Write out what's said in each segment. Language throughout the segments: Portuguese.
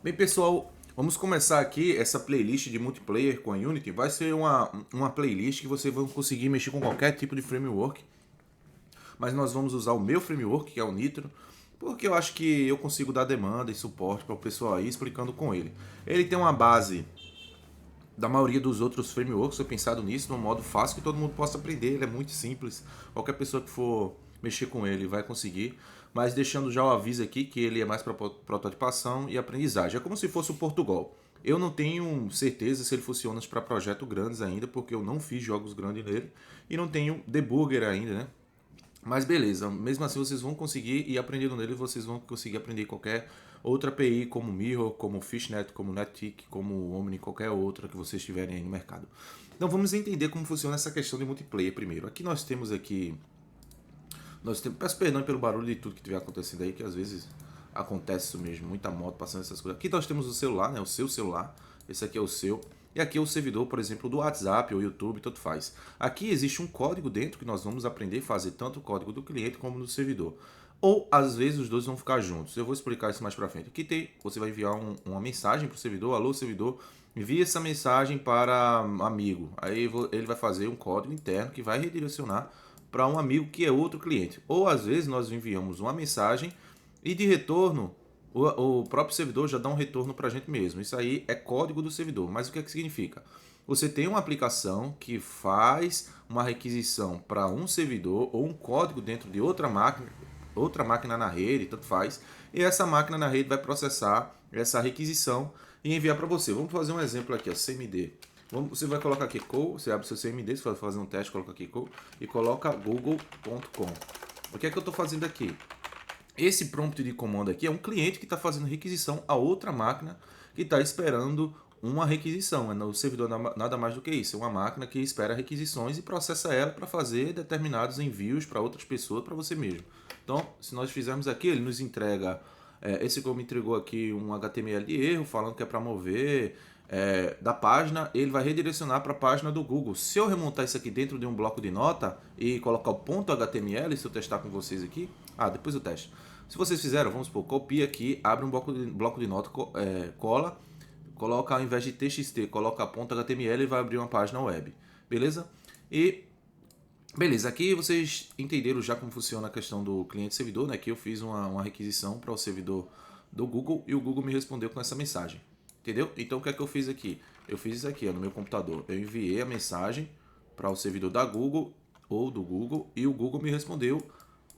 Bem, pessoal, vamos começar aqui essa playlist de multiplayer com a Unity. Vai ser uma playlist que você vai conseguir mexer com qualquer tipo de framework, mas nós vamos usar o meu framework, que é o Nitro, porque eu acho que eu consigo dar demanda e suporte para o pessoal aí explicando com ele. Ele tem uma base da maioria dos outros frameworks, foi pensado nisso, de um modo fácil que todo mundo possa aprender. Ele é muito simples, qualquer pessoa que for mexer com ele vai conseguir, mas deixando já o aviso aqui que ele é mais para prototipação e aprendizagem. É como se fosse o Portugal. Eu não tenho certeza se ele funciona para projetos grandes ainda, porque eu não fiz jogos grandes nele e não tenho debugger ainda, né? Mas beleza, mesmo assim vocês vão conseguir ir aprendendo nele, vocês vão conseguir aprender qualquer outra API, como Mirror, como Fishnet, como Nettick, como Omni, qualquer outra que vocês tiverem aí no mercado. Então vamos entender como funciona essa questão de multiplayer primeiro. Aqui nós temos peço perdão pelo barulho de tudo que estiver acontecendo aí, que às vezes acontece isso mesmo, muita moto passando essas coisas. Aqui nós temos o celular, né, o seu celular, esse aqui é o seu. E aqui é o servidor, por exemplo, do WhatsApp ou YouTube, tanto faz. Aqui existe um código dentro que nós vamos aprender a fazer tanto o código do cliente como do servidor. Ou às vezes os dois vão ficar juntos. Eu vou explicar isso mais pra frente. Aqui você vai enviar uma mensagem para o servidor. Alô, servidor, envie essa mensagem para amigo. Aí ele vai fazer um código interno que vai redirecionar para um amigo que é outro cliente. Ou às vezes nós enviamos uma mensagem e de retorno o próprio servidor já dá um retorno para a gente mesmo. Isso aí é código do servidor. Mas o que é que significa? Você tem uma aplicação que faz uma requisição para um servidor ou um código dentro de outra máquina na rede, tanto faz, e essa máquina na rede vai processar essa requisição e enviar para você. Vamos fazer um exemplo aqui, ó, CMD. Você vai colocar aqui você abre seu CMD, você vai fazer um teste, coloca aqui e coloca google.com. O que é que eu estou fazendo aqui? Esse prompt de comando aqui é um cliente que está fazendo requisição a outra máquina que está esperando uma requisição. O servidor nada mais do que isso. É uma máquina que espera requisições e processa ela para fazer determinados envios para outras pessoas, para você mesmo. Então, se nós fizermos aqui, ele nos entrega. Esse como me entregou aqui um HTML de erro, falando que é para mover da página, ele vai redirecionar para a página do Google. Se eu remontar isso aqui dentro de um bloco de nota e colocar o ponto HTML, se eu testar com vocês aqui, depois eu testo. Se vocês fizeram, vamos supor, copia aqui, abre um bloco de nota, cola, coloca ao invés de txt, coloca a ponta HTML e vai abrir uma página web, beleza? E beleza, aqui vocês entenderam já como funciona a questão do cliente-servidor, né? Que eu fiz uma requisição para o servidor do Google e o Google me respondeu com essa mensagem, entendeu? Então o que é que eu fiz aqui? Eu fiz isso aqui, ó, no meu computador. Eu enviei a mensagem para o servidor da Google ou do Google e o Google me respondeu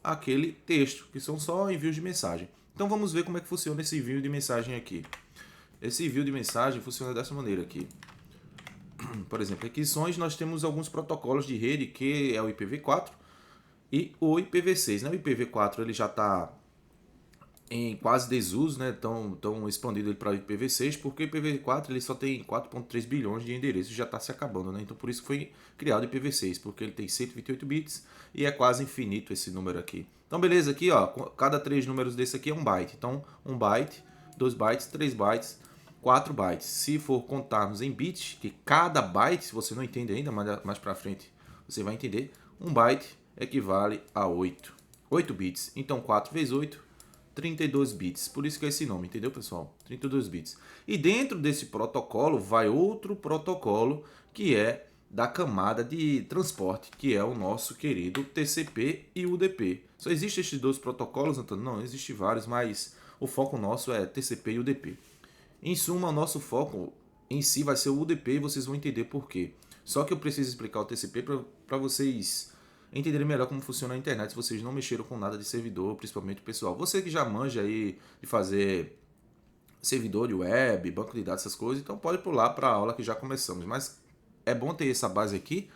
aquele texto, que são só envios de mensagem. Então vamos ver como é que funciona esse envio de mensagem aqui. Esse envio de mensagem funciona dessa maneira aqui. Por exemplo, requisições, nós temos alguns protocolos de rede, que é o IPv4 e o IPv6. Né? O IPv4 ele já está em quase desuso, né? Tão expandido ele para o IPv6, porque o IPv4 ele só tem 4.3 bilhões de endereços e já está se acabando, né? Então por isso foi criado o IPv6, porque ele tem 128 bits e é quase infinito esse número aqui. Então beleza, aqui ó, cada 3 números desse aqui é 1 byte. Então 1 byte, 2 bytes, 3 bytes, 4 bytes. Se for contarmos em bits, que cada byte, se você não entende ainda, mais para frente você vai entender, 1 byte equivale a 8. 8 bits. Então 4 vezes 8, 32 bits. Por isso que é esse nome, entendeu, pessoal? 32 bits. E dentro desse protocolo vai outro protocolo que é da camada de transporte, que é o nosso querido TCP e UDP. Só existem esses dois protocolos, Antônio? Não, existem vários, mas o foco nosso é TCP e UDP. Em suma, o nosso foco em si vai ser o UDP e vocês vão entender por quê. Só que eu preciso explicar o TCP para vocês entenderem melhor como funciona a internet se vocês não mexeram com nada de servidor, principalmente o pessoal. Você que já manja aí de fazer servidor de web, banco de dados, essas coisas, então pode pular para a aula que já começamos. Mas é bom ter essa base aqui,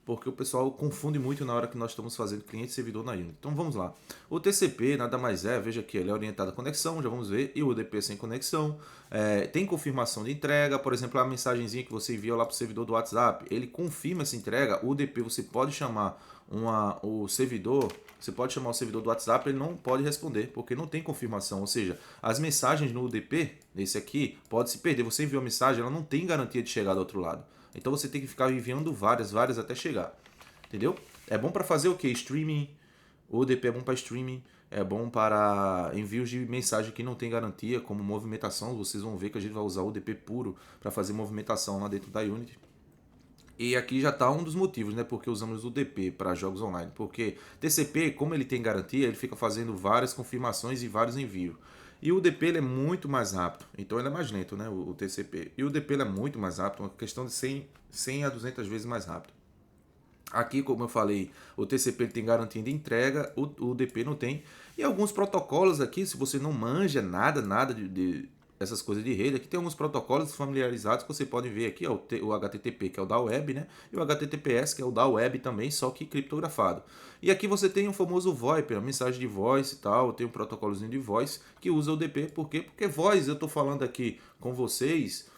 porque o pessoal confunde muito na hora que nós estamos fazendo cliente e servidor na Unity. Então vamos lá. O TCP nada mais é, veja que ele é orientado à conexão, já vamos ver, e o UDP sem conexão. Tem confirmação de entrega, por exemplo, a mensagenzinha que você envia lá para o servidor do WhatsApp, ele confirma essa entrega. O UDP você pode chamar o servidor, você pode chamar o servidor do WhatsApp, ele não pode responder, porque não tem confirmação. Ou seja, as mensagens no UDP, nesse aqui, pode se perder. Você enviou a mensagem, ela não tem garantia de chegar do outro lado. Então você tem que ficar enviando várias até chegar. Entendeu? É bom para fazer o que? Streaming. O ODP é bom para streaming. é bom para envios de mensagem que não tem garantia, como movimentação. Vocês vão ver que a gente vai usar o UDP puro para fazer movimentação lá dentro da Unity. E aqui já está um dos motivos, né? Porque usamos o DP para jogos online. Porque TCP, como ele tem garantia, ele fica fazendo várias confirmações e vários envios. E o DP ele é muito mais rápido, então ele é mais lento, né? O TCP. E o DP ele é muito mais rápido, uma questão de 100 a 200 vezes mais rápido. Aqui, como eu falei, o TCP tem garantia de entrega, o DP não tem. E alguns protocolos aqui, se você não manja nada de essas coisas de rede, aqui tem alguns protocolos familiarizados que você pode ver aqui, ó, o HTTP, que é o da web, né? E o HTTPS, que é o da web também, só que criptografado. E aqui você tem o famoso VoIP, a mensagem de voz e tal, tem um protocolozinho de voz que usa o DP. Por quê? Porque voz, eu estou falando aqui com vocês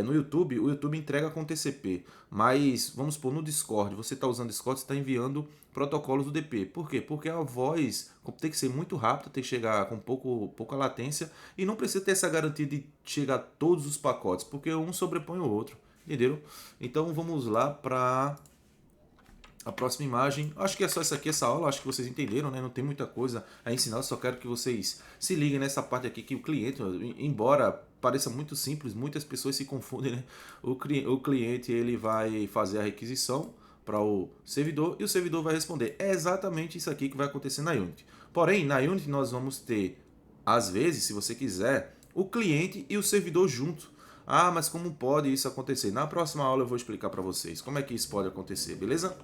no YouTube, o YouTube entrega com TCP, mas vamos supor no Discord, você está usando Discord, você está enviando protocolos do DP. Por quê? Porque a voz tem que ser muito rápida, tem que chegar com pouca latência e não precisa ter essa garantia de chegar a todos os pacotes, porque um sobrepõe o outro, entenderam? Então vamos lá para a próxima imagem. Acho que é só essa aqui, essa aula, acho que vocês entenderam, né? Não tem muita coisa a ensinar, eu só quero que vocês se liguem nessa parte aqui que o cliente, embora pareça muito simples, muitas pessoas se confundem, né? O cliente ele vai fazer a requisição para o servidor e o servidor vai responder. É exatamente isso aqui que vai acontecer na Unity. Porém, na Unity nós vamos ter, às vezes, se você quiser, o cliente e o servidor junto. Ah, mas como pode isso acontecer? Na próxima aula eu vou explicar para vocês como é que isso pode acontecer, beleza?